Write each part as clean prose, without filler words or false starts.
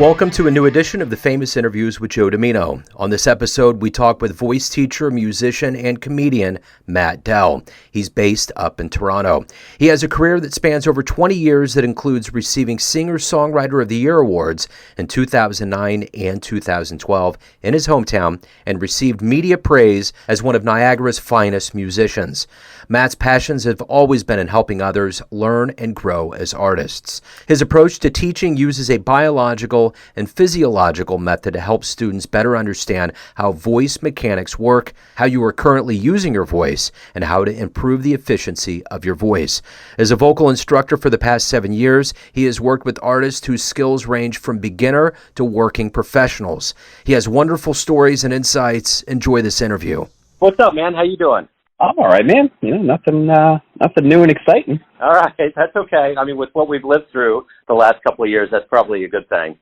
Welcome to a new edition of the Famous Interviews with Joe Dimino. On this episode, we talk with voice teacher, musician, and comedian Matt Dell. He's based up in Toronto. He has a career that spans over 20 years that includes receiving Singer-Songwriter of the Year awards in 2009 and 2012 in his hometown, and received media praise as one of Niagara's finest musicians. Matt's passions have always been in helping others learn and grow as artists. His approach to teaching uses a biological and physiological method to help students better understand how voice mechanics work, how you are currently using your voice, and how to improve the efficiency of your voice. As a vocal instructor for the past 7 years, he has worked with artists whose skills range from beginner to working professionals. He has wonderful stories and insights. Enjoy this interview. What's up, man? How you doing? I'm all right, man. Nothing new and exciting. All right, that's okay. I mean, with what we've lived through the last couple of years, that's probably a good thing.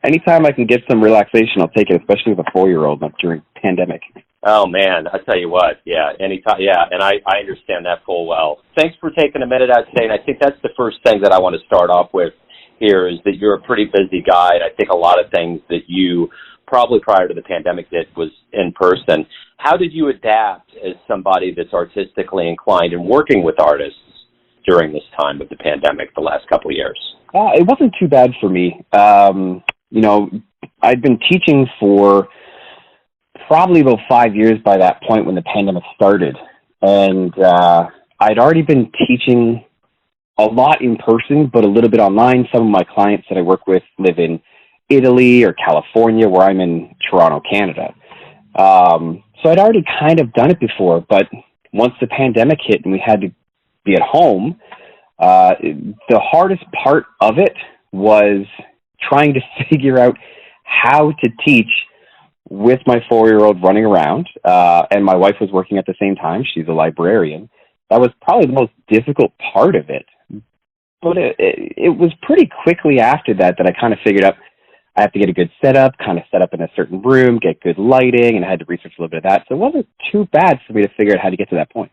Anytime I can get some relaxation, I'll take it, especially with a 4-year-old during pandemic. Oh, man, I tell you what, yeah, anytime, yeah, and I understand that full well. Thanks for taking a minute out today, and I think that's the first thing that I want to start off with here is that you're a pretty busy guy, and I think a lot of things that you probably prior to the pandemic did was in person. How did you adapt as somebody that's artistically inclined and working with artists during this time of the pandemic the last couple of years? It wasn't too bad for me. I'd been teaching for probably about 5 years by that point when the pandemic started. And I'd already been teaching a lot in person, but a little bit online. Some of my clients that I work with live in Italy or California, where I'm in Toronto, Canada. So I'd already kind of done it before, but once the pandemic hit and we had to be at home, the hardest part of it was trying to figure out how to teach with my 4-year-old running around, and my wife was working at the same time. She's a librarian. That was probably the most difficult part of it. But it was pretty quickly after that I kind of figured out I have to get a good setup, kind of set up in a certain room, get good lighting, and I had to research a little bit of that. So it wasn't too bad for me to figure out how to get to that point.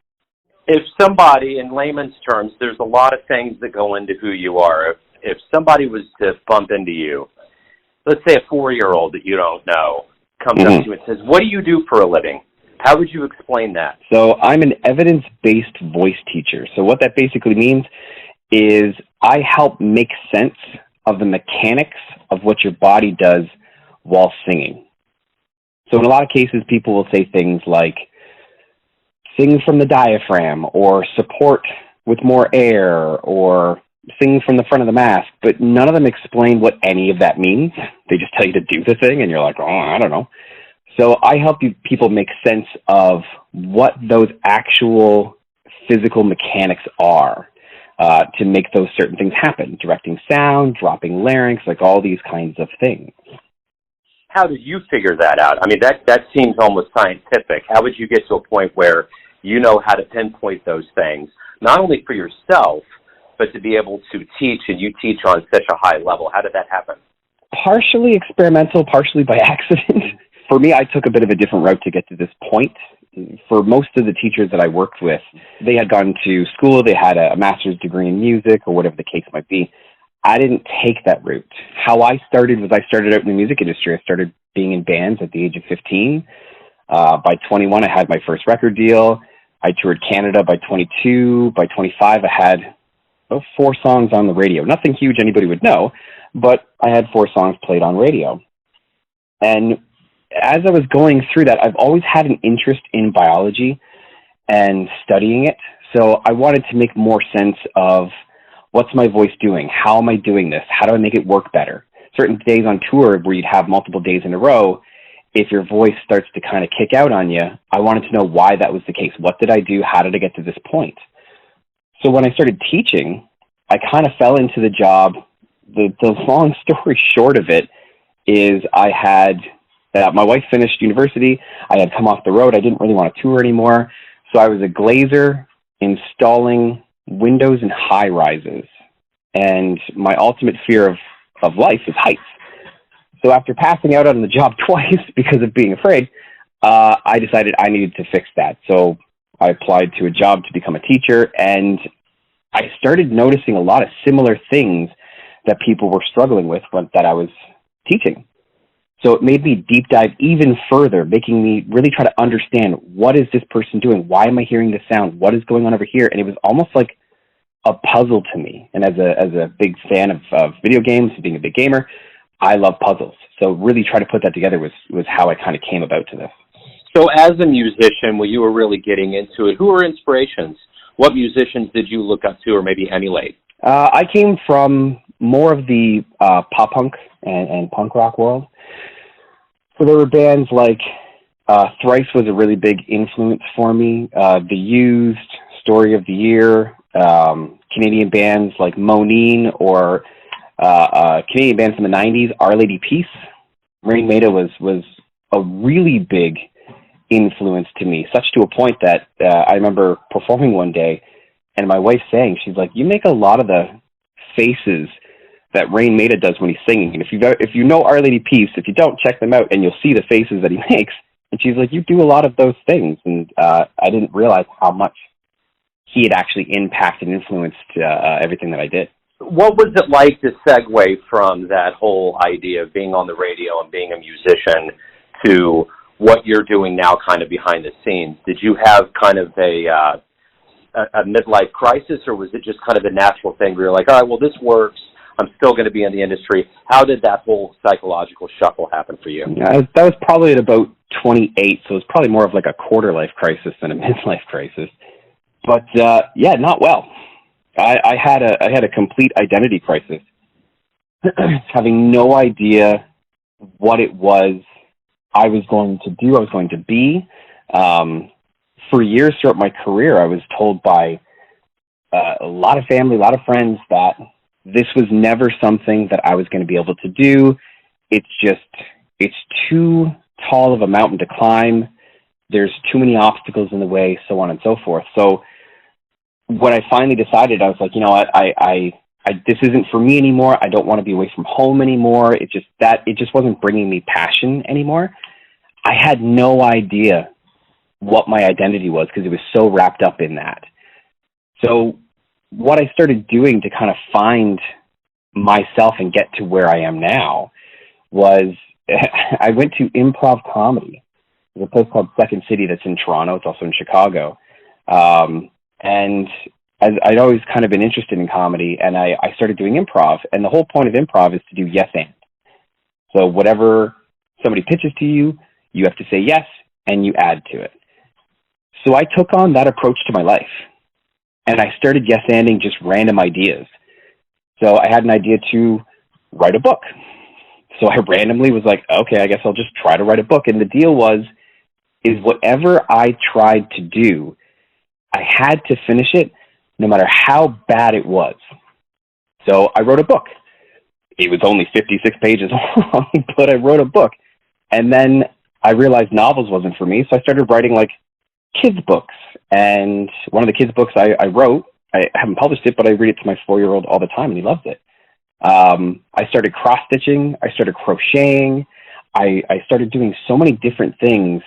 If somebody, in layman's terms, there's a lot of things that go into who you are. If somebody was to bump into you, let's say a 4-year-old that you don't know comes up to you and says, "What do you do for a living?" How would you explain that? So I'm an evidence-based voice teacher. So what that basically means is I help make sense of the mechanics of what your body does while singing. So in a lot of cases, people will say things like, sing from the diaphragm, or support with more air, or sing from the front of the mask, but none of them explain what any of that means. They just tell you to do the thing, and you're like, oh, I don't know. So I help people make sense of what those actual physical mechanics are to make those certain things happen, directing sound, dropping larynx, like all these kinds of things. How did you figure that out? I mean, that seems almost scientific. How would you get to a point where you know how to pinpoint those things, not only for yourself, but to be able to teach, and you teach on such a high level? How did that happen? Partially experimental, partially by accident. For me, I took a bit of a different route to get to this point. For most of the teachers that I worked with, they had gone to school, they had a master's degree in music or whatever the case might be. I didn't take that route. How I started was I started out in the music industry. I started being in bands at the age of 15. By 21, I had my first record deal. I toured Canada by 22. By 25, I had 4 songs on the radio. Nothing huge anybody would know, but I had 4 songs played on radio. And as I was going through that, I've always had an interest in biology and studying it. So I wanted to make more sense of what's my voice doing? How am I doing this? How do I make it work better? Certain days on tour where you'd have multiple days in a row, if your voice starts to kind of kick out on you, I wanted to know why that was the case. What did I do? How did I get to this point? So when I started teaching, I kind of fell into the job. The long story short of it is I had my wife finished university. I had come off the road. I didn't really want to tour anymore. So I was a glazer installing windows in high rises. And my ultimate fear of life is heights. So after passing out on the job twice because of being afraid, I decided I needed to fix that. So I applied to a job to become a teacher, and I started noticing a lot of similar things that people were struggling with that I was teaching. So it made me deep dive even further, making me really try to understand, what is this person doing? Why am I hearing this sound? What is going on over here? And it was almost like a puzzle to me. And as a big fan of video games, being a big gamer, I love puzzles. So really try to put that together was how I kind of came about to this. So as a musician, when you were really getting into it, who were inspirations? What musicians did you look up to, or maybe emulate? I came from more of the pop punk and punk rock world. So there were bands like Thrice was a really big influence for me. The Used, Story of the Year, Canadian bands like Moneen, or Canadian band from the 90s, Our Lady Peace. Rain Maida was a really big influence to me, such to a point that I remember performing one day, and my wife saying, she's like, "You make a lot of the faces that Rain Maida does when he's singing. And if you know Our Lady Peace, if you don't, check them out, and you'll see the faces that he makes." And she's like, "You do a lot of those things." And I didn't realize how much he had actually impacted and influenced everything that I did. What was it like to segue from that whole idea of being on the radio and being a musician to what you're doing now kind of behind the scenes? Did you have kind of a midlife crisis, or was it just kind of a natural thing where you're like, all right, well, this works, I'm still going to be in the industry? How did that whole psychological shuffle happen for you? That was probably at about 28, so it was probably more of like a quarter-life crisis than a midlife crisis. But, yeah, not well. I had a complete identity crisis, having no idea what it was I was going to do, I was going to be. For years throughout my career, I was told by a lot of family, a lot of friends, that this was never something that I was going to be able to do. It's too tall of a mountain to climb. There's too many obstacles in the way, so on and so forth. So when I finally decided, I was like, you know what, I this isn't for me anymore. I don't want to be away from home anymore. It just wasn't bringing me passion anymore. I had no idea what my identity was because it was so wrapped up in that. So what I started doing to kind of find myself and get to where I am now was I went to improv comedy. There's a place called Second City that's in Toronto. It's also in Chicago. And I'd always kind of been interested in comedy, and I started doing improv. And the whole point of improv is to do yes and. So whatever somebody pitches to you, you have to say yes, and you add to it. So I took on that approach to my life, and I started yes-anding just random ideas. So I had an idea to write a book. So I randomly was like, okay, I guess I'll just try to write a book. And the deal is whatever I tried to do, I had to finish it no matter how bad it was. So I wrote a book. It was only 56 pages long, but I wrote a book. And then I realized novels wasn't for me, so I started writing like kids' books. And one of the kids' books I wrote, I haven't published it, but I read it to my 4-year-old all the time, and he loves it. I started cross-stitching. I started crocheting. I started doing so many different things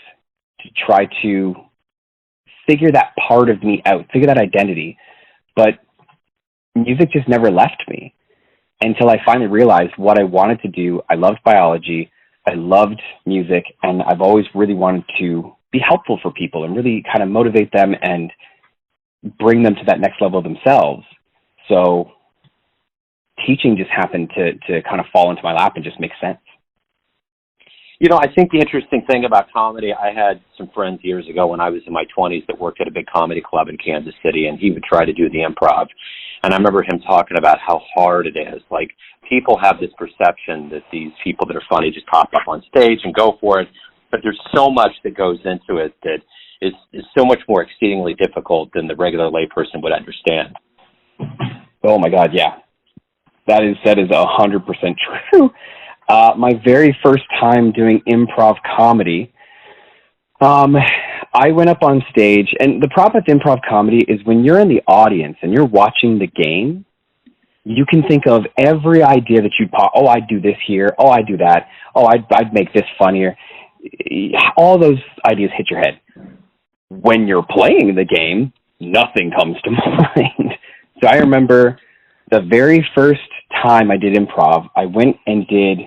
to try to figure that part of me out, figure that identity. But music just never left me until I finally realized what I wanted to do. I loved biology. I loved music, and I've always really wanted to be helpful for people and really kind of motivate them and bring them to that next level themselves. So teaching just happened to kind of fall into my lap and just make sense. You know, I think the interesting thing about comedy, I had some friends years ago when I was in my 20s that worked at a big comedy club in Kansas City, and he would try to do the improv. And I remember him talking about how hard it is. Like, people have this perception that these people that are funny just pop up on stage and go for it, but there's so much that goes into it that is so much more exceedingly difficult than the regular layperson would understand. Oh my God, yeah. That is 100% true. My very first time doing improv comedy, I went up on stage, and the problem with improv comedy is when you're in the audience and you're watching the game, you can think of every idea that you'd pop. Oh, I'd do this here. Oh, I'd do that. Oh, I'd make this funnier. All those ideas hit your head. When you're playing the game, nothing comes to mind. So I remember the very first time I did improv, I went and did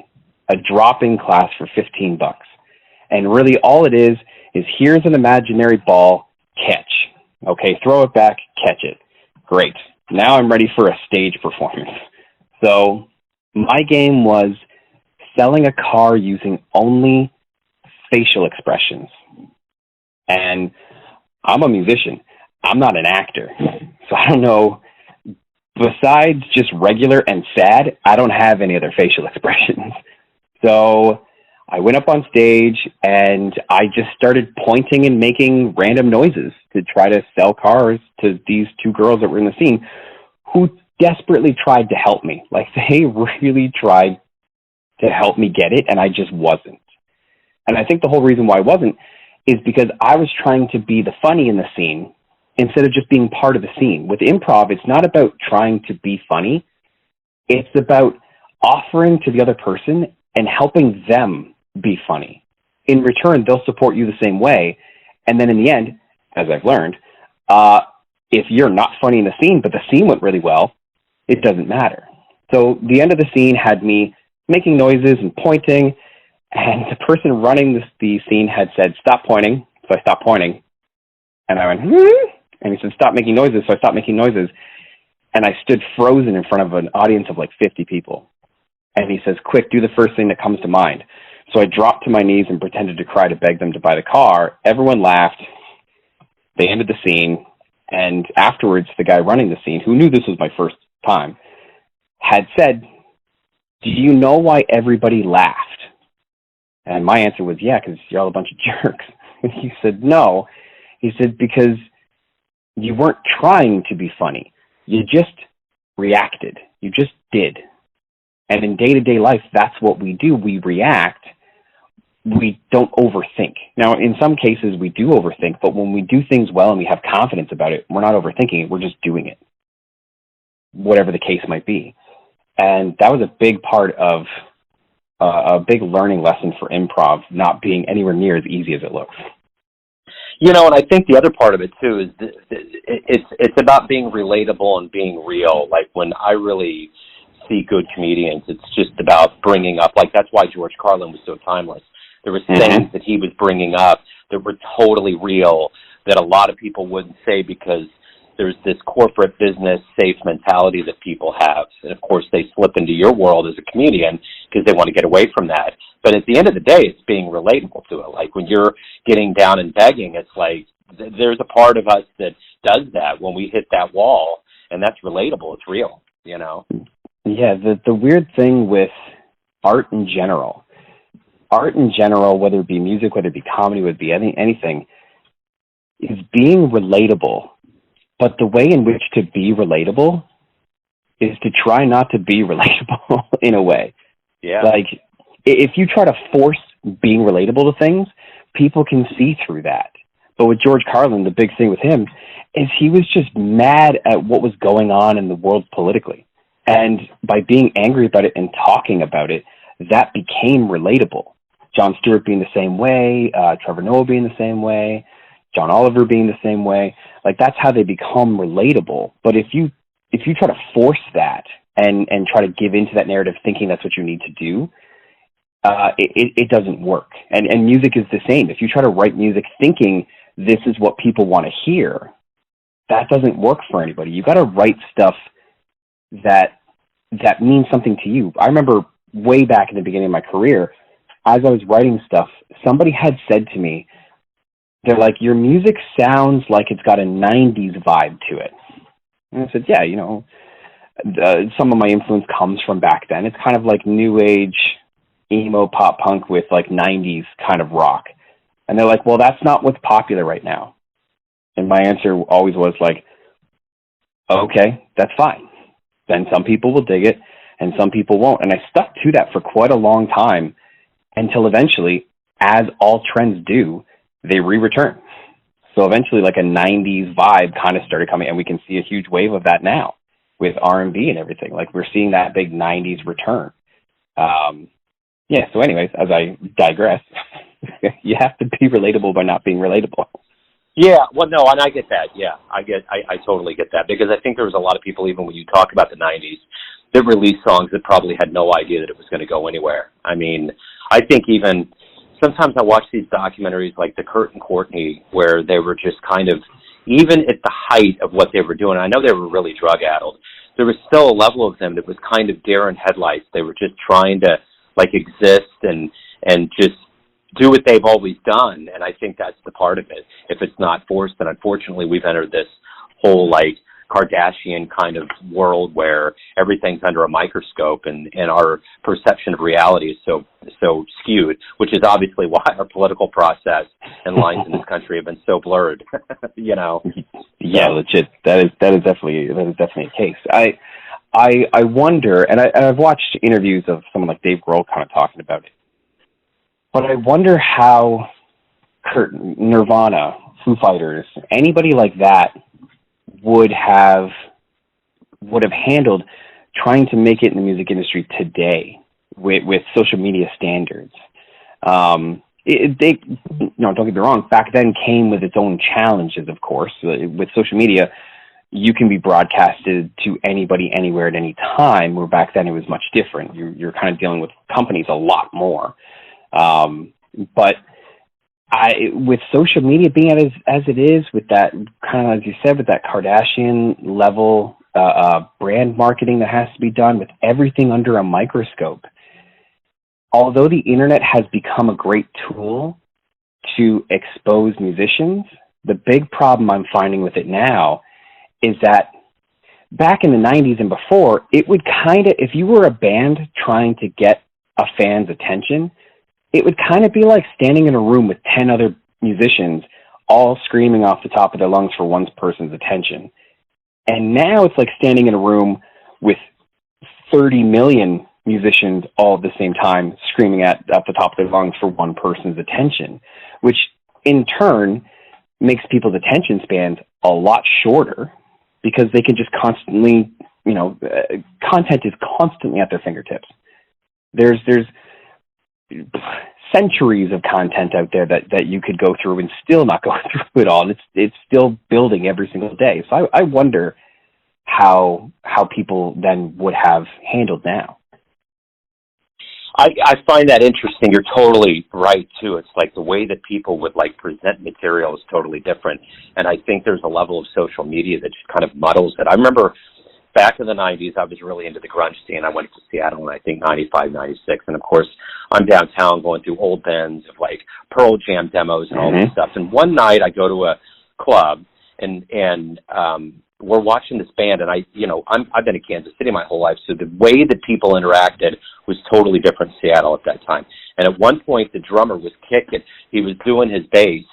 a drop-in class for $15. And really all it is here's an imaginary ball, catch. Okay, throw it back, catch it. Great. Now I'm ready for a stage performance. So my game was selling a car using only facial expressions. And I'm a musician. I'm not an actor. So I don't know. Besides just regular and sad, I don't have any other facial expressions. So I went up on stage and I just started pointing and making random noises to try to sell cars to these two girls that were in the scene who desperately tried to help me. Like, they really tried to help me get it, and I just wasn't. And I think the whole reason why I wasn't is because I was trying to be the funny in the scene instead of just being part of the scene. With improv, it's not about trying to be funny. It's about offering to the other person and helping them be funny. In return, they'll support you the same way. And then in the end, as I've learned, if you're not funny in the scene, but the scene went really well, it doesn't matter. So the end of the scene had me making noises and pointing, and the person running the scene had said, "Stop pointing." So I stopped pointing. And I went, and he said, "Stop making noises." So I stopped making noises. And I stood frozen in front of an audience of like 50 people. And he says, "Quick, do the first thing that comes to mind." So I dropped to my knees and pretended to cry to beg them to buy the car. Everyone laughed. They ended the scene. And afterwards, the guy running the scene, who knew this was my first time, had said, "Do you know why everybody laughed?" And my answer was, "Yeah, because you're all a bunch of jerks." And he said, "No." He said, "Because you weren't trying to be funny. You just reacted. You just did." And in day-to-day life, that's what we do. We react. We don't overthink. Now, in some cases, we do overthink, but when we do things well and we have confidence about it, we're not overthinking it. We're just doing it, whatever the case might be. And that was a big part of a big learning lesson for improv, not being anywhere near as easy as it looks. You know, and I think the other part of it too is it's about being relatable and being real. Like, when I really see good comedians, it's just about bringing up, like, that's why George Carlin was so timeless. There were things that he was bringing up that were totally real that a lot of people wouldn't say because there's this corporate business safe mentality that people have. And of course, they slip into your world as a comedian because they want to get away from that. But at the end of the day, it's being relatable to it. Like, when you're getting down and begging, it's like there's a part of us that does that when we hit that wall, and that's relatable. It's real, you know? Yeah, the weird thing with art in general, whether it be music, whether it be comedy, whether it be anything, is being relatable. But the way in which to be relatable is to try not to be relatable in a way. Yeah. Like, if you try to force being relatable to things, people can see through that. But with George Carlin, the big thing with him is he was just mad at what was going on in the world politically. And by being angry about it and talking about it, that became relatable. Jon Stewart being the same way, Trevor Noah being the same way, John Oliver being the same way. Like, that's how they become relatable. But if you try to force that and try to give into that narrative thinking that's what you need to do, it doesn't work. And music is the same. If you try to write music thinking this is what people want to hear, that doesn't work for anybody. You got to write stuff that means something to you. I remember way back in the beginning of my career, as I was writing stuff, somebody had said to me, they're like, "Your music sounds like it's got a 90s vibe to it." And I said, "Yeah, you know, some of my influence comes from back then. It's kind of like new age emo pop punk with like 90s kind of rock." And they're like, "Well, that's not what's popular right now." And my answer always was like, "Okay, that's fine. Then some people will dig it and some people won't." And I stuck to that for quite a long time until eventually, as all trends do, they re-return. So eventually, like, a 90s vibe kind of started coming, and we can see a huge wave of that now with R&B and everything. Like, we're seeing that big 90s return. Yeah, so anyways, as I digress, you have to be relatable by not being relatable. Yeah, well, no, and I get that. Yeah, I totally get that, because I think there was a lot of people, even when you talk about the 90s, that released songs that probably had no idea that it was going to go anywhere. I mean, I think even sometimes I watch these documentaries like the Kurt and Courtney, where they were just kind of, even at the height of what they were doing, I know they were really drug-addled, there was still a level of them that was kind of deer in headlights. They were just trying to, like, exist and just do what they've always done, and I think that's the part of it. If it's not forced, then unfortunately we've entered this whole, like, Kardashian kind of world where everything's under a microscope and our perception of reality is so skewed, which is obviously why our political process and lines in this country have been so blurred. You know? Yeah, legit. That is definitely a case. I wonder, and I've watched interviews of someone like Dave Grohl kind of talking about it, but I wonder how Nirvana, Foo Fighters, anybody like that would have handled trying to make it in the music industry today with social media standards. Don't get me wrong, back then came with its own challenges, of course. With social media, you can be broadcasted to anybody, anywhere, at any time, where back then it was much different. You're kind of dealing with companies a lot more. But with social media being as it is, with that kind of, as you said, with that Kardashian level brand marketing that has to be done, with everything under a microscope, although the internet has become a great tool to expose musicians, the big problem I'm finding with it now is that back in the 90s and before, it would kind of, if you were a band trying to get a fan's attention, it would kind of be like standing in a room with 10 other musicians all screaming off the top of their lungs for one person's attention. And now it's like standing in a room with 30 million musicians all at the same time screaming at the top of their lungs for one person's attention, which in turn makes people's attention spans a lot shorter because they can just constantly, content is constantly at their fingertips. There's centuries of content out there that you could go through and still not go through it all. It's still building every single day. So I wonder how people then would have handled now. I find that interesting. You're totally right, too. It's like the way that people would, like, present material is totally different. And I think there's a level of social media that just kind of muddles it. I remember back in the 90s, I was really into the grunge scene. I went to Seattle in, I think, 95, 96. And, of course, I'm downtown going through old bins of, like, Pearl Jam demos and all this stuff. And one night I go to a club, and we're watching this band, and I've been in Kansas City my whole life, so the way that people interacted was totally different in Seattle at that time. And at one point, the drummer was kicking. He was doing his bass,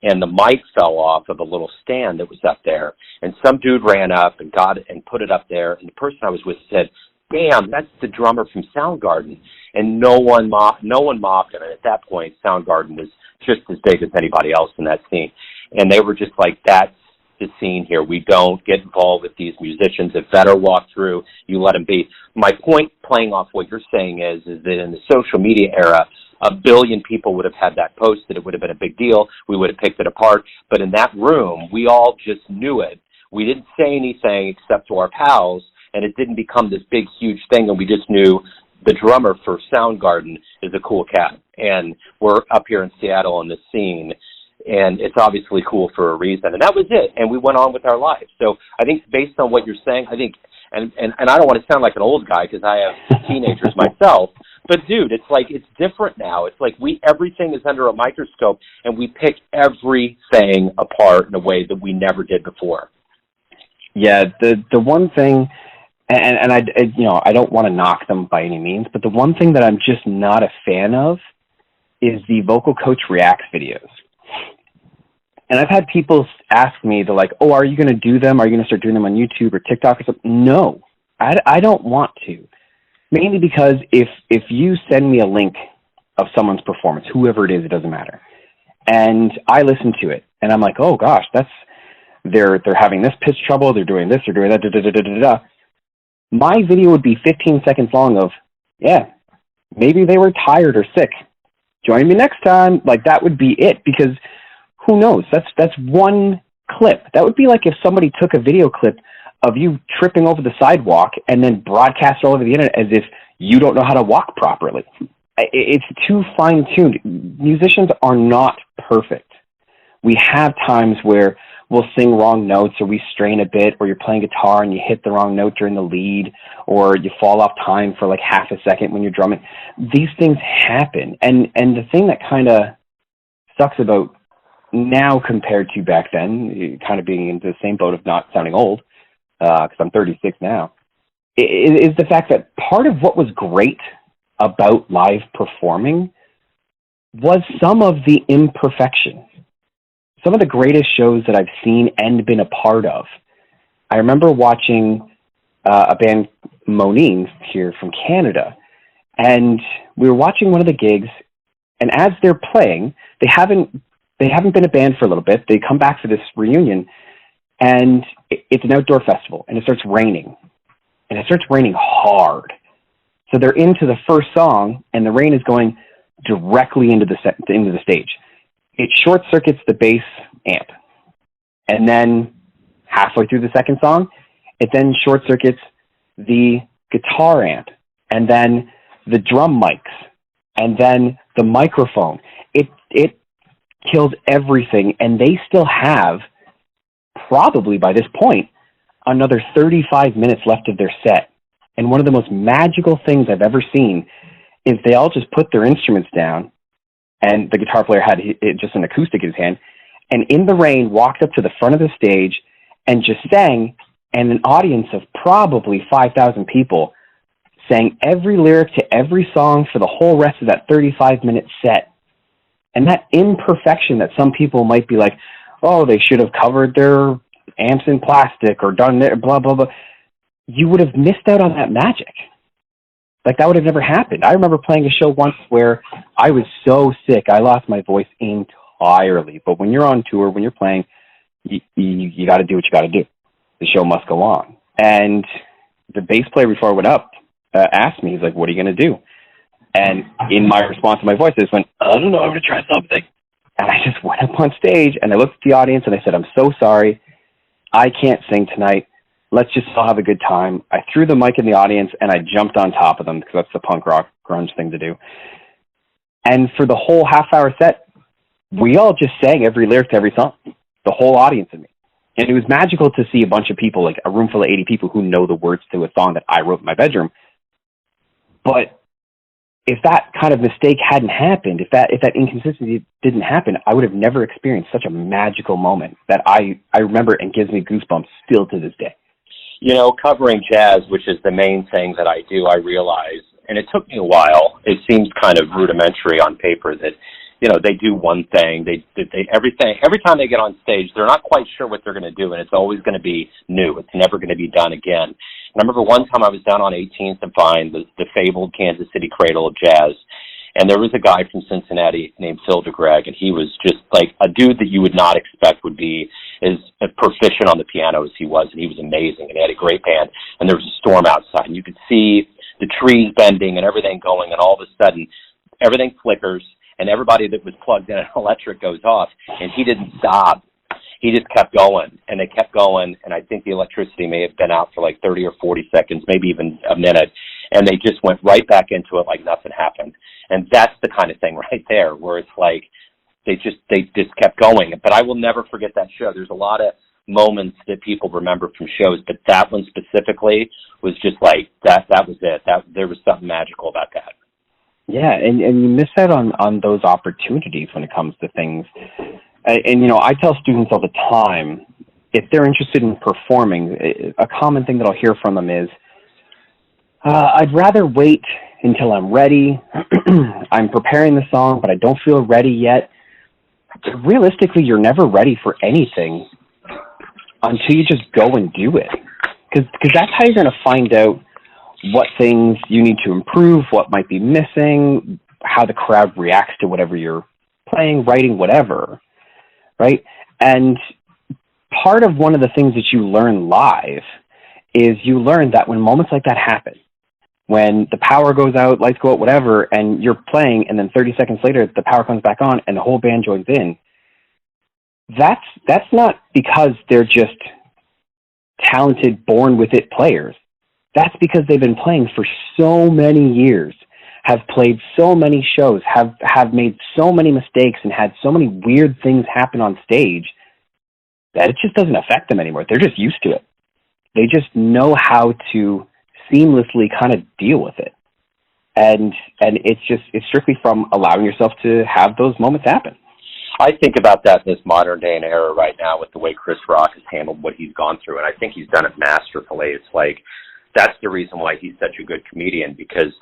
and the mic fell off of a little stand that was up there. And some dude ran up and got it and put it up there, and the person I was with said, "Damn, that's the drummer from Soundgarden." And no one mocked him. And at that point, Soundgarden was just as big as anybody else in that scene. And they were just like, that's the scene here. We don't get involved with these musicians. If Vedder walked through, you let him be. My point, playing off what you're saying, is that in the social media era, 1 billion people would have had that posted. It would have been a big deal. We would have picked it apart. But in that room, we all just knew it. We didn't say anything except to our pals, and it didn't become this big, huge thing, and we just knew the drummer for Soundgarden is a cool cat. And we're up here in Seattle on this scene, and it's obviously cool for a reason. And that was it. And we went on with our lives. So I think based on what you're saying, I think, and I don't want to sound like an old guy because I have teenagers myself, but dude, it's like, it's different now. It's like everything is under a microscope, and we pick everything apart in a way that we never did before. Yeah, the one thing, and I don't want to knock them by any means, but the one thing that I'm just not a fan of is the Vocal Coach Reacts videos. And I've had people ask me, they're like, "Oh, are you going to do them? Are you going to start doing them on YouTube or TikTok or something?" No, I don't want to. Mainly because if you send me a link of someone's performance, whoever it is, it doesn't matter, and I listen to it, and I'm like, "Oh gosh, they're having this pitch trouble, they're doing this, they're doing that, da da da da da da." My video would be 15 seconds long of, yeah, maybe they were tired or sick. Join me next time. Like, that would be it, because who knows? That's one clip. That would be like if somebody took a video clip of you tripping over the sidewalk and then broadcast all over the internet as if you don't know how to walk properly. It's too fine-tuned. Musicians are not perfect. We have times where we'll sing wrong notes, or we strain a bit, or you're playing guitar and you hit the wrong note during the lead, or you fall off time for like half a second when you're drumming. These things happen. And the thing that kind of sucks about now compared to back then, kind of being in the same boat of not sounding old, because I'm 36 now, is the fact that part of what was great about live performing was some of the imperfection. Some of the greatest shows that I've seen and been a part of. I remember watching a band, Monin, here from Canada, and we were watching one of the gigs, and as they're playing, they haven't been a band for a little bit. They come back for this reunion, and it's an outdoor festival, and it starts raining, and it starts raining hard. So they're into the first song, and the rain is going directly into the stage. It short circuits the bass amp, and then halfway through the second song, it then short circuits the guitar amp, and then the drum mics, and then the microphone. It kills everything, and they still have, probably by this point, another 35 minutes left of their set. And one of the most magical things I've ever seen is they all just put their instruments down, and the guitar player had just an acoustic in his hand, and in the rain walked up to the front of the stage and just sang, and an audience of probably 5,000 people sang every lyric to every song for the whole rest of that 35-minute set. And that imperfection that some people might be like, oh, they should have covered their amps in plastic or done it, blah, blah, blah. You would have missed out on that magic. Like, that would have never happened. I remember playing a show once where I was so sick, I lost my voice entirely. But when you're on tour, when you're playing, you got to do what you got to do. The show must go on. And the bass player, before I went up, asked me, he's like, what are you going to do? And in my response to my voice, I just went, I don't know, I'm going to try something. And I just went up on stage, and I looked at the audience, and I said, I'm so sorry. I can't sing tonight. Let's just all have a good time. I threw the mic in the audience, and I jumped on top of them, because that's the punk rock grunge thing to do. And for the whole half-hour set, we all just sang every lyric to every song, the whole audience and me. And it was magical to see a bunch of people, like a room full of 80 people who know the words to a song that I wrote in my bedroom. But if that kind of mistake hadn't happened, if that inconsistency didn't happen, I would have never experienced such a magical moment that I remember and gives me goosebumps still to this day. You know, covering jazz, which is the main thing that I do, I realize, and it took me a while. It seems kind of rudimentary on paper that, you know, they do one thing, they everything. Every time they get on stage, they're not quite sure what they're going to do, and it's always going to be new. It's never going to be done again. And I remember one time I was down on 18th and Vine, the fabled Kansas City cradle of jazz, and there was a guy from Cincinnati named Phil DeGreg, and he was just like a dude that you would not expect would be as proficient on the piano as he was, and he was amazing, and he had a great band, and there was a storm outside, and you could see the trees bending and everything going, and all of a sudden, everything flickers, and everybody that was plugged in an electric goes off, and he didn't stop. He just kept going, and they kept going, and I think the electricity may have been out for like 30 or 40 seconds, maybe even a minute, and they just went right back into it like nothing happened. And that's the kind of thing right there where it's like they just kept going. But I will never forget that show. There's a lot of moments that people remember from shows, but that one specifically was just like that was it. There was something magical about that. Yeah, and you miss out on those opportunities when it comes to things. And, you know, I tell students all the time, if they're interested in performing, a common thing that I'll hear from them is, I'd rather wait until I'm ready. I'm preparing the song, but I don't feel ready yet. Realistically, you're never ready for anything until you just go and do it. Because that's how you're going to find out what things you need to improve, what might be missing, how the crowd reacts to whatever you're playing, writing, whatever, right? And part of one of the things that you learn live is you learn that when moments like that happen, when the power goes out, lights go out, whatever, and you're playing, and then 30 seconds later, the power comes back on, and the whole band joins in, that's not because they're just talented, born with it players. That's because they've been playing for so many years, have played so many shows, have made so many mistakes and had so many weird things happen on stage that it just doesn't affect them anymore. They're just used to it. They just know how to seamlessly kind of deal with it. And it's strictly from allowing yourself to have those moments happen. I think about that in this modern day and era right now with the way Chris Rock has handled what he's gone through, and I think he's done it masterfully. It's like, that's the reason why he's such a good comedian, because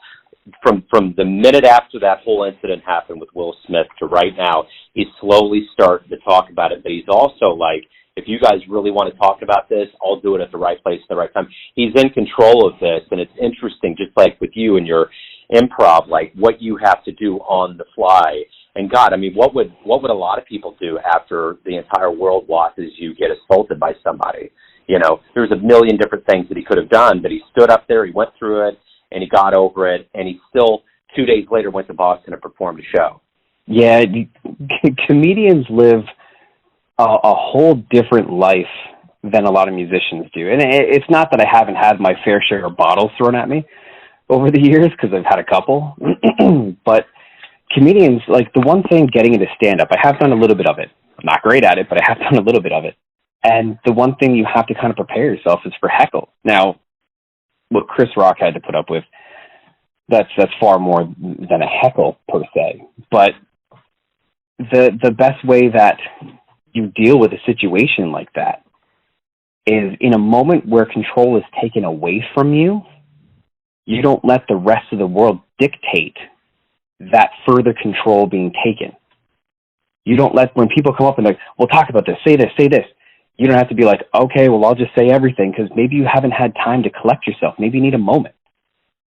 from the minute after that whole incident happened with Will Smith to right now, he's slowly starting to talk about it, but he's also like, if you guys really want to talk about this, I'll do it at the right place at the right time. He's in control of this, and it's interesting, just like with you and your improv, like what you have to do on the fly. And God, I mean, what would a lot of people do after the entire world watches you get assaulted by somebody? You know, there's a million different things that he could have done, but he stood up there, he went through it, and he got over it, and he still, 2 days later, went to Boston and performed a show. Yeah, comedians live a whole different life than a lot of musicians do. And it's not that I haven't had my fair share of bottles thrown at me over the years, because I've had a couple. But comedians, like, the one thing getting into stand-up, I have done a little bit of it. I'm not great at it, but I have done a little bit of it. And the one thing you have to kind of prepare yourself is for heckle. Now, what Chris Rock had to put up with, that's far more than a heckle per se. But the best way that you deal with a situation like that is in a moment where control is taken away from you, you don't let the rest of the world dictate that further control being taken. You don't let, when people come up and like, we'll talk about this, say this, say this. You don't have to be like, okay, well, I'll just say everything, because maybe you haven't had time to collect yourself. Maybe you need a moment.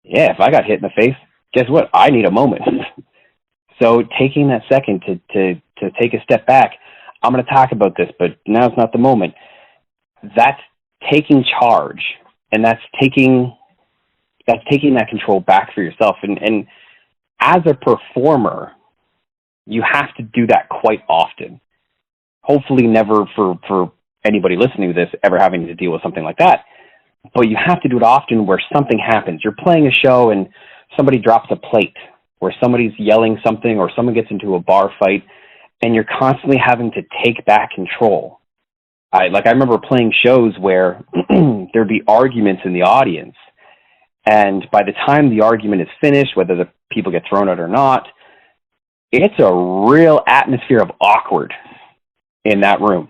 Yeah, if I got hit in the face, guess what? I need a moment. So taking that second to take a step back, I'm going to talk about this, but now's not the moment. That's taking charge, and that's taking that control back for yourself. And as a performer, you have to do that quite often. Hopefully never for anybody listening to this ever having to deal with something like that. But you have to do it often where something happens. You're playing a show and somebody drops a plate, or somebody's yelling something, or someone gets into a bar fight, and you're constantly having to take back control. I remember playing shows where there'd be arguments in the audience, and by the time the argument is finished, whether the people get thrown out or not, it's a real atmosphere of awkward in that room.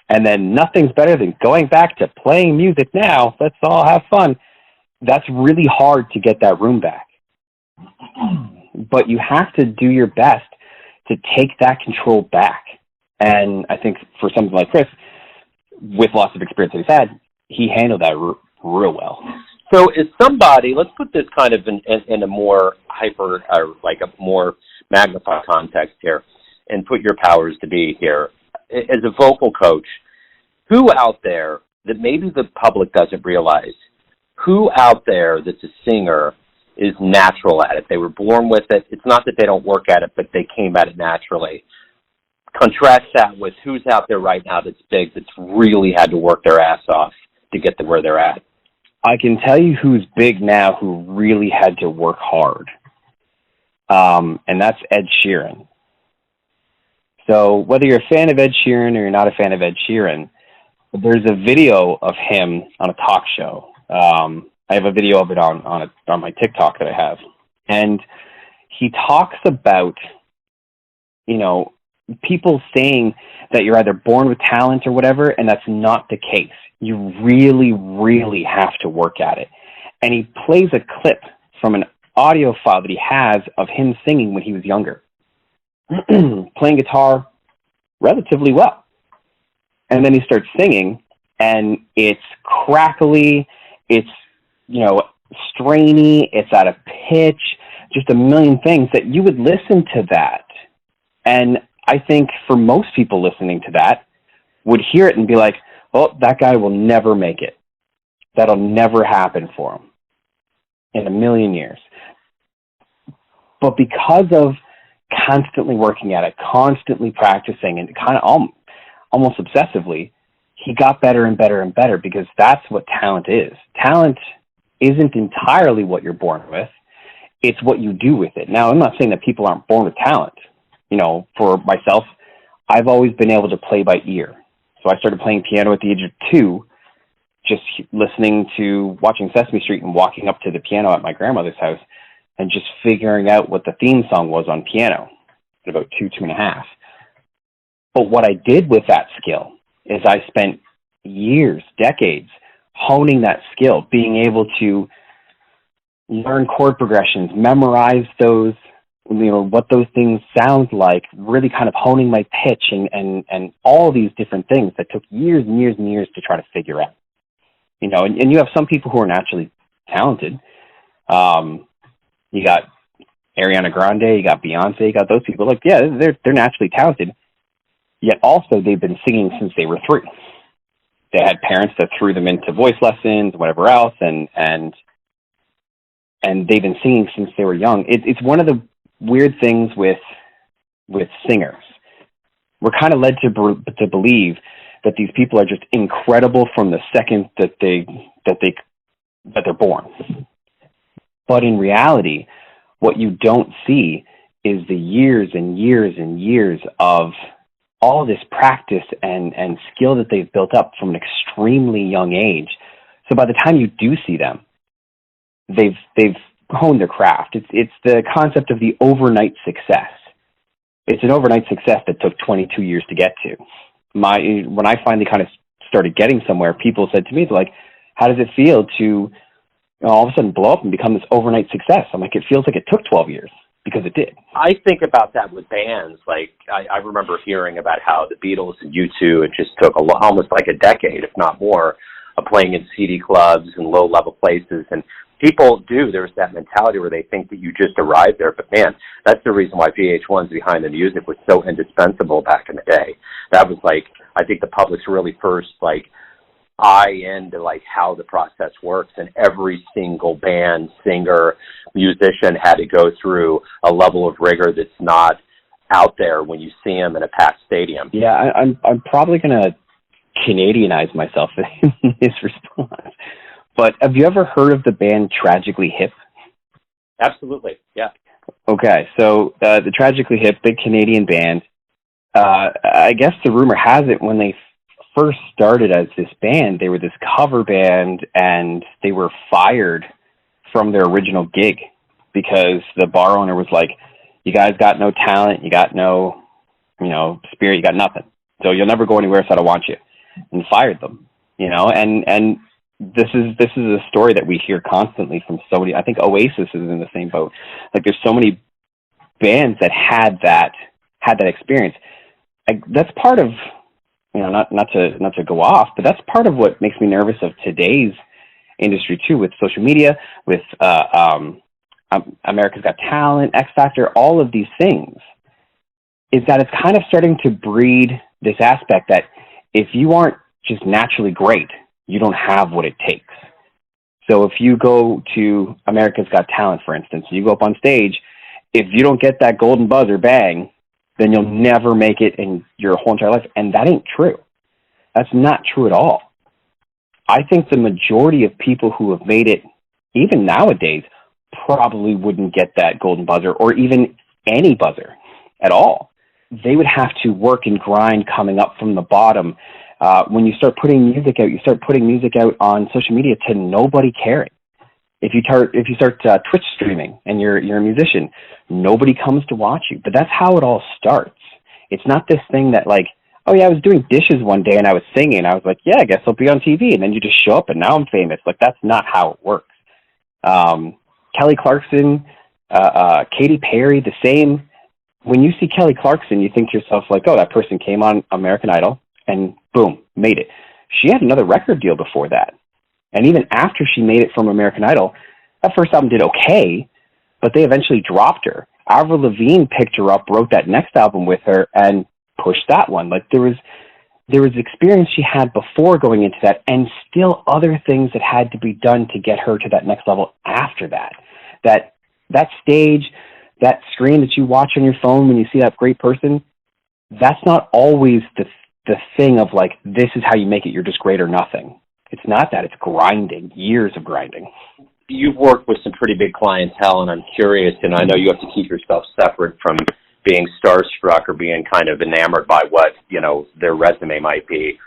And then nothing's better than going back to playing music now. Let's all have fun. That's really hard to get that room back. But you have to do your best to take that control back. And I think for something like Chris, with lots of experience that he's had, he handled that real well. So is somebody, let's put this kind of in a more hyper, or like a more magnified context here, and put your powers to be here. As a vocal coach, who out there that maybe the public doesn't realize, who out there that's a singer is natural at it? They were born with it. It's not that they don't work at it, but they came at it naturally. Contrast that with who's out there right now that's big, that's really had to work their ass off to get to where they're at. I can tell you who's big now who really had to work hard. And that's Ed Sheeran. So whether you're a fan of Ed Sheeran or you're not a fan of Ed Sheeran, there's a video of him on a talk show. I have a video of it on my TikTok that I have. And he talks about, people saying that you're either born with talent or whatever, and that's not the case. You really, really have to work at it. And he plays a clip from an audio file that he has of him singing when he was younger. Playing guitar relatively well. And then he starts singing, and it's crackly, it's, strainy, it's out of pitch, just a million things that you would listen to that. And I think for most people listening to that would hear it and be like, oh, that guy will never make it. That'll never happen for him in a million years. But because of constantly working at it, constantly practicing, and kind of almost obsessively, he got better and better and better, because that's what talent is. Talent isn't entirely what you're born with. It's what you do with it. Now, I'm not saying that people aren't born with talent. You know, for myself, I've always been able to play by ear. So I started playing piano at the age of 2, just watching Sesame Street and walking up to the piano at my grandmother's house and just figuring out what the theme song was on piano at about 2.5. But what I did with that skill is I spent years, decades, honing that skill, being able to learn chord progressions, memorize those, you know, what those things sound like, really kind of honing my pitch and all these different things that took years and years and years to try to figure out. You know, and you have some people who are naturally talented. You got Ariana Grande, you got Beyonce, you got those people. Like, yeah, they're naturally talented. Yet also they've been singing since they were 3. They had parents that threw them into voice lessons, whatever else, and they've been singing since they were young. It's one of the weird things with singers. We're kind of led to believe that these people are just incredible from the second that they're born. But in reality, what you don't see is the years and years and years of all this practice and skill that they've built up from an extremely young age. So by the time you do see them, they've honed their craft. It's the concept of the overnight success. It's an overnight success that took 22 years to get to. When I finally kind of started getting somewhere, people said to me, they're like, how does it feel to all of a sudden blow up and become this overnight success? I'm like, it feels like it took 12 years, because it did. I think about that with bands. Like, I remember hearing about how the Beatles and U2, it just took almost like a decade, if not more, of playing in seedy clubs and low-level places. And people there's that mentality where they think that you just arrived there. But, man, that's the reason why VH1's Behind the Music was so indispensable back in the day. That was, like, I think the public's really first, like, eye into, like, how the process works. And every single band, singer, musician had to go through a level of rigor that's not out there when you see them in a packed stadium. Yeah, I'm probably going to Canadianize myself in this response. But have you ever heard of the band Tragically Hip? Absolutely, yeah. Okay, so the Tragically Hip, big Canadian band. I guess the rumor has it when they first started as this band, they were this cover band, and they were fired from their original gig because the bar owner was like, you guys got no talent, you got no, spirit, you got nothing. So you'll never go anywhere, so I don't want you. And fired them, and this is a story that we hear constantly from so many. I think Oasis is in the same boat. Like, there's so many bands that had that experience. That's part of, not to go off, but that's part of what makes me nervous of today's industry too, with social media, with America's Got Talent, X Factor, all of these things, is that it's kind of starting to breed this aspect that if you aren't just naturally great, you don't have what it takes. So if you go to America's Got Talent, for instance, and you go up on stage, if you don't get that golden buzzer, bang, then you'll never make it in your whole entire life. And that ain't true. That's not true at all. I think the majority of people who have made it, even nowadays, probably wouldn't get that golden buzzer or even any buzzer at all. They would have to work and grind coming up from the bottom. When you start putting music out, you start putting music out on social media to nobody caring. If you start Twitch streaming and you're a musician, nobody comes to watch you. But that's how it all starts. It's not this thing that, like, oh yeah, I was doing dishes one day and I was singing. And I was like, yeah, I guess I'll be on TV. And then you just show up and now I'm famous. Like, that's not how it works. Kelly Clarkson, Katy Perry, the same. When you see Kelly Clarkson, you think to yourself, like, oh, that person came on American Idol and boom, made it. She had another record deal before that. And even after she made it from American Idol, that first album did okay, but they eventually dropped her. Avril Lavigne picked her up, wrote that next album with her, and pushed that one. Like, there was experience she had before going into that, and still other things that had to be done to get her to that next level after that. That stage, that screen that you watch on your phone when you see that great person, that's not always the thing of like, this is how you make it, you're just great or nothing. It's not that, it's grinding, years of grinding. You've worked with some pretty big clientele, and I'm curious, and I know you have to keep yourself separate from being starstruck or being kind of enamored by what, their resume might be.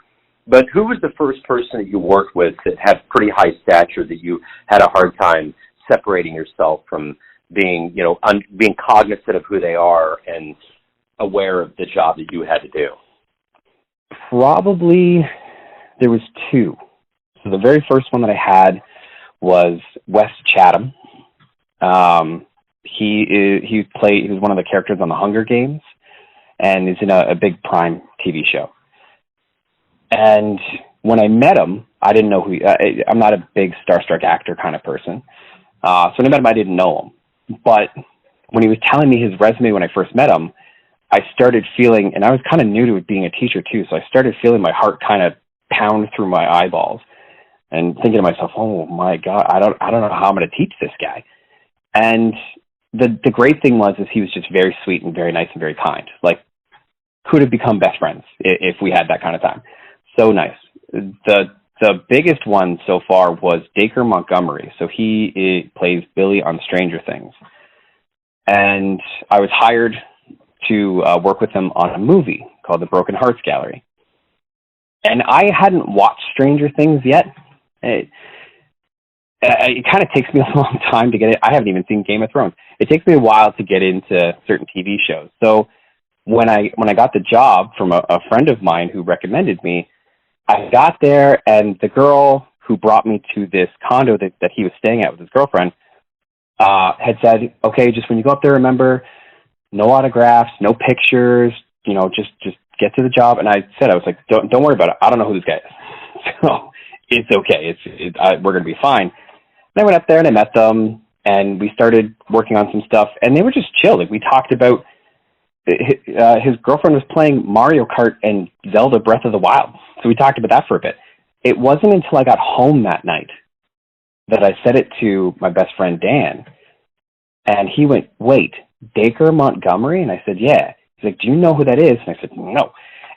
But who was the first person that you worked with that had pretty high stature that you had a hard time separating yourself from being, being cognizant of who they are and aware of the job that you had to do? Probably there was two. So the very first one that I had was Wes Chatham. He was one of the characters on the Hunger Games, and is in a big Prime TV show. And when I met him, I didn't know I'm not a big starstruck actor kind of person. So when I met him, I didn't know him. But when he was telling me his resume when I first met him, I started feeling, and I was kind of new to being a teacher too, so I started feeling my heart kind of pound through my eyeballs and thinking to myself, oh my God, I don't know how I'm going to teach this guy. And the great thing was he was just very sweet and very nice and very kind. Like, could have become best friends if we had that kind of time. So nice. The biggest one so far was Dacre Montgomery. So he plays Billy on Stranger Things. And I was hired to work with him on a movie called The Broken Hearts Gallery. And I hadn't watched Stranger Things yet. It kind of takes me a long time to get it. I haven't even seen Game of Thrones. It takes me a while to get into certain TV shows. So when I got the job from a friend of mine who recommended me, I got there, and the girl who brought me to this condo that he was staying at with his girlfriend had said, okay, just when you go up there, remember, no autographs, no pictures, just get to the job. And I said, I was like, don't worry about it. I don't know who this guy is. So it's okay. We're going to be fine. And I went up there and I met them, and we started working on some stuff, and they were just chill. Like, we talked about his girlfriend was playing Mario Kart and Zelda Breath of the Wild. So we talked about that for a bit. It wasn't until I got home that night that I said it to my best friend, Dan. And he went, wait, Dacre Montgomery? And I said, yeah. He's like, do you know who that is? And I said, no.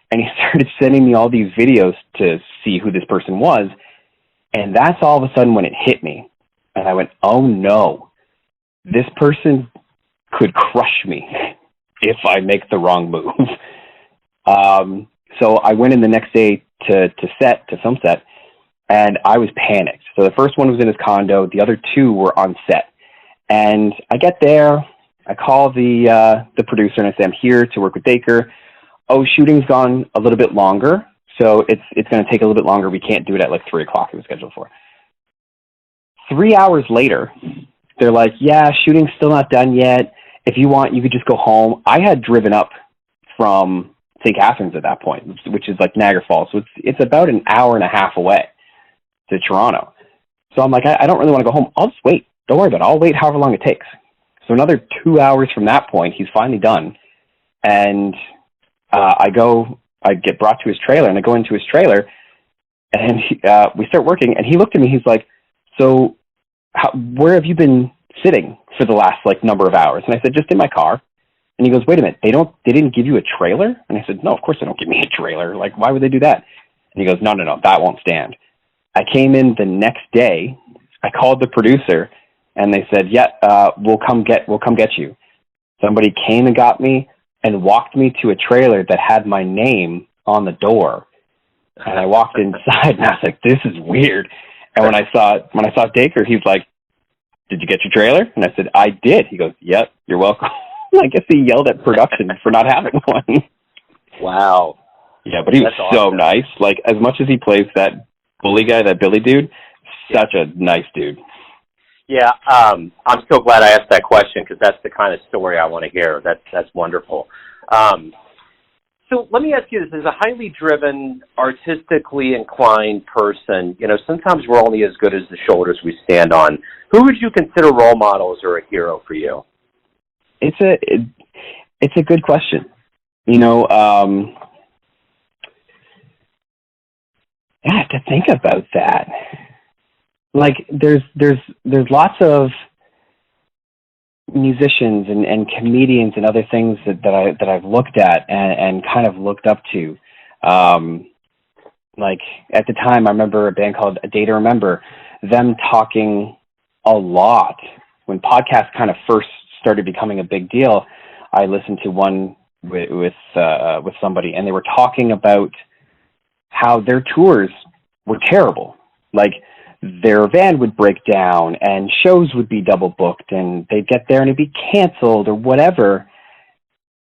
And he started sending me all these videos to see who this person was. And that's all of a sudden when it hit me. And I went, oh no, this person could crush me if I make the wrong move. So I went in the next day to some set, and I was panicked. So the first one was in his condo. The other two were on set. And I get there, I call the producer, and I say, I'm here to work with Dacre. Oh, shooting's gone a little bit longer, so it's going to take a little bit longer. We can't do it at like 3 o'clock it was scheduled for. 3 hours later, they're like, yeah, shooting's still not done yet. If you want, you could just go home. I had driven up from St. Catharines at that point, which is like Niagara Falls. So it's about an hour and a half away to Toronto. So I'm like, I don't really want to go home. I'll just wait. Don't worry about it. I'll wait however long it takes. So another 2 hours from that point, he's finally done. And I get brought to his trailer, and I go into his trailer, and we start working, and he looked at me, he's like, so where have you been sitting for the last number of hours? And I said, just in my car. And he goes, wait a minute, they didn't give you a trailer? And I said, no, of course they don't give me a trailer. Why would they do that? And he goes, no, that won't stand. I came in the next day, I called the producer, and they said, yeah, we'll come get you. Somebody came and got me and walked me to a trailer that had my name on the door. And I walked inside, and I was like, this is weird. And when I saw Dacre, he's like, did you get your trailer? And I said, I did. He goes, yep, you're welcome. I guess he yelled at production for not having one. Wow. Yeah, but he was so nice. As much as he plays that bully guy, that Billy dude, such a nice dude. Yeah, I'm so glad I asked that question, because that's the kind of story I want to hear. That's wonderful. So let me ask you this. As a highly driven, artistically inclined person, sometimes we're only as good as the shoulders we stand on. Who would you consider role models or a hero for you? It's a good question. I have to think about that. There's lots of musicians and comedians and other things that I've looked at and kind of looked up to. Like at the time, I remember a band called A Day to Remember, them talking a lot. When podcasts kind of first started becoming a big deal, I listened to one with somebody, and they were talking about how their tours were terrible. Like their van would break down and shows would be double booked and they'd get there and it'd be canceled or whatever.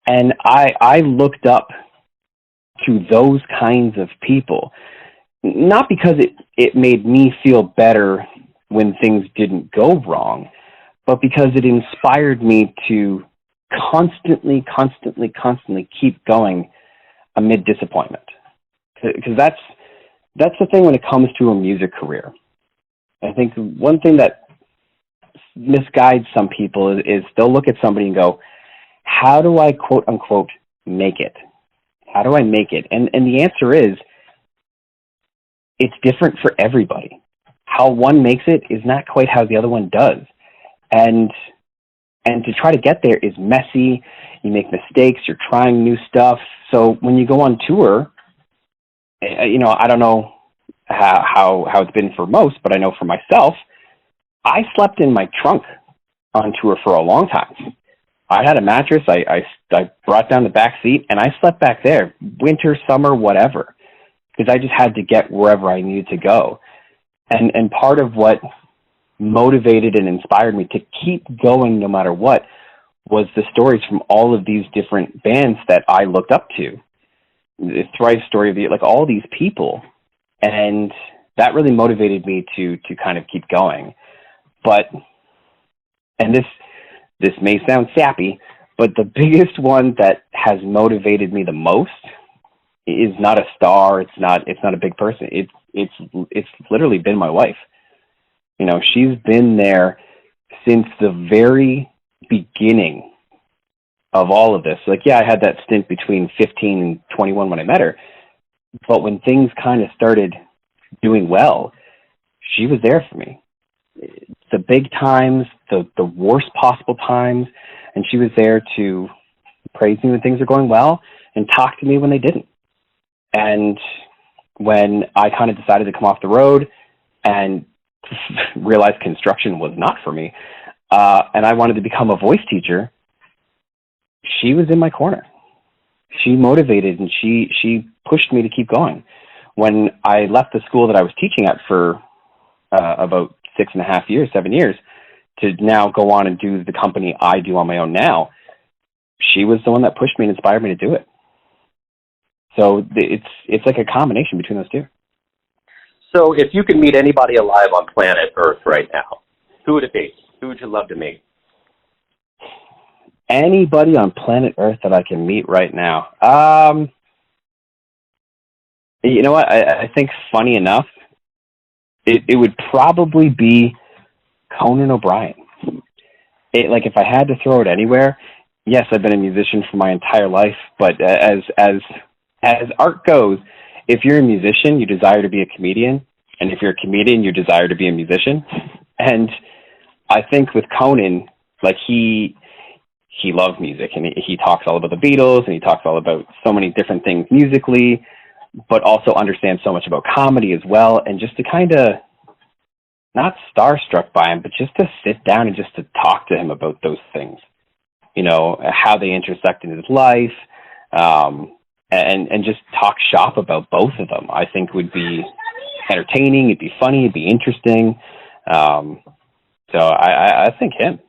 And I looked up to those kinds of people, not because it made me feel better when things didn't go wrong, but because it inspired me to constantly keep going amid disappointment. Because that's the thing when it comes to a music career. I think one thing that misguides some people is they'll look at somebody and go, how do I quote unquote make it? How do I make it? And the answer is, it's different for everybody. How one makes it is not quite how the other one does. And to try to get there is messy. You make mistakes. You're trying new stuff. So when you go on tour, I don't know how it's been for most, but I know for myself, I slept in my trunk on tour for a long time. I had a mattress. I brought down the back seat and I slept back there, winter, summer, whatever, because I just had to get wherever I needed to go. And part of what motivated and inspired me to keep going no matter what was the stories from all of these different bands that I looked up to. The Thrive story of like all these people. And that really motivated me to kind of keep going. But, and this may sound sappy, but the biggest one that has motivated me the most is not a star. It's not a big person. It's literally been my wife. She's been there since the very beginning of all of this. Like, yeah, I had that stint between 15 and 21 when I met her, but when things kind of started doing well, she was there for me. The big times, the worst possible times, and she was there to praise me when things are going well and talk to me when they didn't. And when I kind of decided to come off the road and realized construction was not for me, and I wanted to become a voice teacher, she was in my corner. She motivated and she pushed me to keep going. When I left the school that I was teaching at for about 6.5 years, 7 years, to now go on and do the company I do on my own now, she was the one that pushed me and inspired me to do it. So it's like a combination between those two. So if you could meet anybody alive on planet Earth right now, who would it be? Who would you love to meet? Anybody on planet Earth that I can meet right now? You know what? I think, funny enough, it would probably be Conan O'Brien. Like, if I had to throw it anywhere, yes, I've been a musician for my entire life, but as art goes, if you're a musician, you desire to be a comedian, and if you're a comedian, you desire to be a musician. And I think with Conan, like, he loves music, and he talks all about the Beatles, and he talks all about so many different things musically, but also understands so much about comedy as well. And just to kind of, not starstruck by him, but just to sit down and just to talk to him about those things, how they intersect in his life, and just talk shop about both of them, I think would be entertaining. It'd be funny. It'd be interesting. So I think him.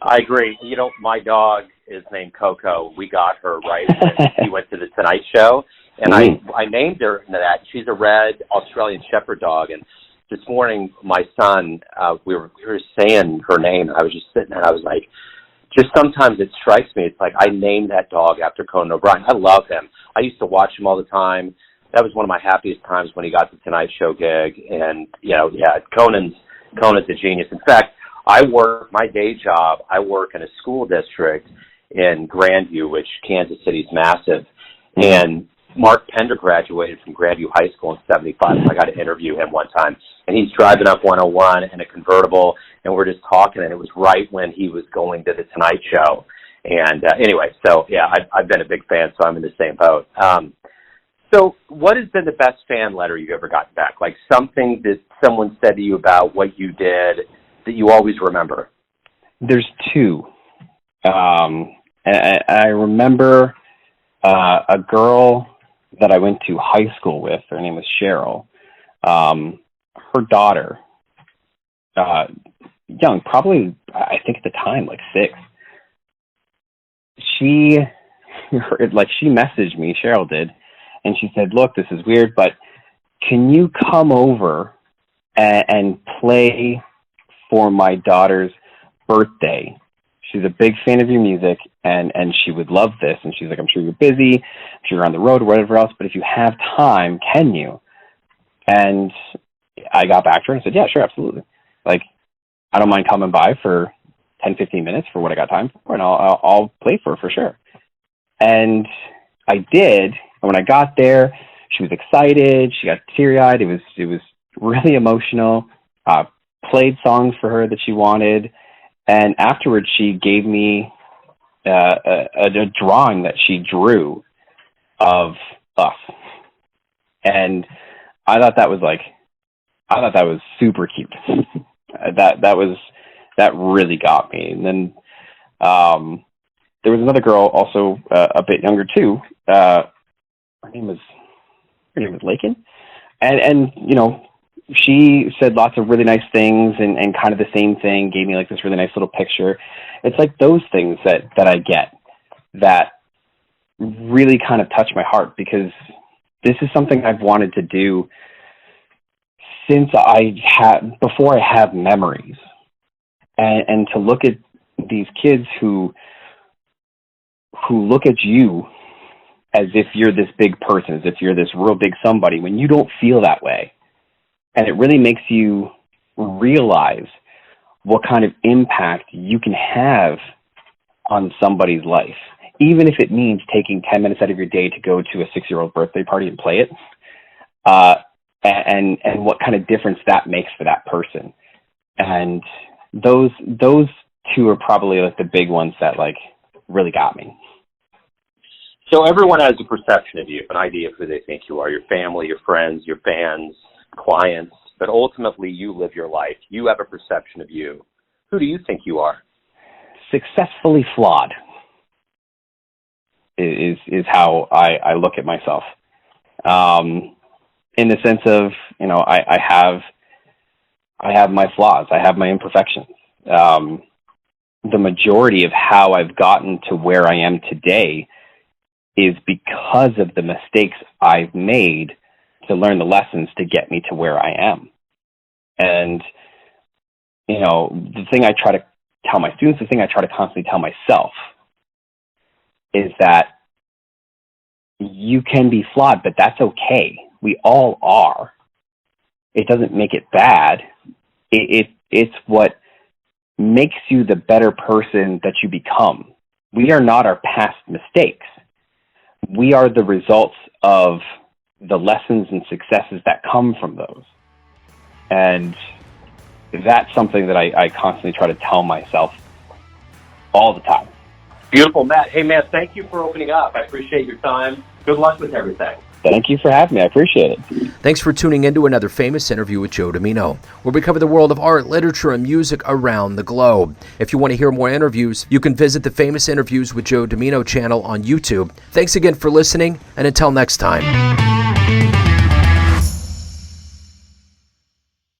I agree. My dog is named Coco. We got her right when she went to the Tonight Show, and I named her that. She's a red Australian Shepherd dog, and this morning my son, we were saying her name, and I was just sitting there, and I was like, just sometimes it strikes me, it's like I named that dog after Conan O'Brien. I love him. I used to watch him all the time. That was one of my happiest times when he got the Tonight Show gig, and Conan's a genius. In fact, my day job, I work in a school district in Grandview, which Kansas City's massive. And Mark Pender graduated from Grandview High School in 75. So I got to interview him one time. And he's driving up 101 in a convertible, and we're just talking, and it was right when he was going to the Tonight Show. And anyway, so yeah, I've been a big fan, so I'm in the same boat. So what has been the best fan letter you've ever gotten back? Like something that someone said to you about what you did that you always remember? There's two. I remember a girl that I went to high school with. Her name was Cheryl. Her daughter, young, probably, I think at the time, like 6. She messaged me, Cheryl did, and she said, look, this is weird, but can you come over and play for my daughter's birthday? She's a big fan of your music, and she would love this. And she's like, I'm sure you're busy, I'm sure you're on the road or whatever else, but if you have time, can you? And I got back to her and said, yeah, sure, absolutely. Like, I don't mind coming by for 10, 15 minutes for what I got time for, and I'll play for her for sure. And I did. And when I got there, she was excited. She got teary-eyed. It was really emotional. Played songs for her that she wanted. And afterwards, she gave me a drawing that she drew of us. And I thought that was super cute. that really got me. And then there was another girl, also a bit younger too. Her name was Lakin, and you know, she said lots of really nice things and kind of the same thing. Gave me like this really nice little picture. It's like those things that I get that really kind of touch my heart, because this is something I've wanted to do since before I have memories, and to look at these kids who look at you as if you're this big person, as if you're this real big somebody, when you don't feel that way. And it really makes you realize what kind of impact you can have on somebody's life, even if it means taking 10 minutes out of your day to go to a 6-year-old birthday party and play it, and what kind of difference that makes for that person. And those two are probably like the big ones that like really got me. So everyone has a perception of you, an idea of who they think you are, your family, your friends, your fans, clients, but ultimately you live your life. You have a perception of you. Who do you think you are? Successfully flawed is how I look at myself. In the sense of, you know, I have my flaws. I have my imperfections. The majority of how I've gotten to where I am today is because of the mistakes I've made to learn the lessons to get me to where I am. And, you know, the thing I try to tell my students, the thing I try to constantly tell myself is that you can be flawed, but that's okay. We all are. It doesn't make it bad. It's what makes you the better person that you become. We are not our past mistakes. We are the results of the lessons and successes that come from those. And that's something that I constantly try to tell myself all the time. Beautiful, Matt. Hey, Matt, thank you for opening up. I appreciate your time. Good luck with everything. Thank you for having me. I appreciate it. Thanks for tuning in to another famous interview with Joe Dimino, where we cover the world of art, literature, and music around the globe. If you want to hear more interviews, you can visit the Famous Interviews with Joe Dimino channel on YouTube. Thanks again for listening, and until next time.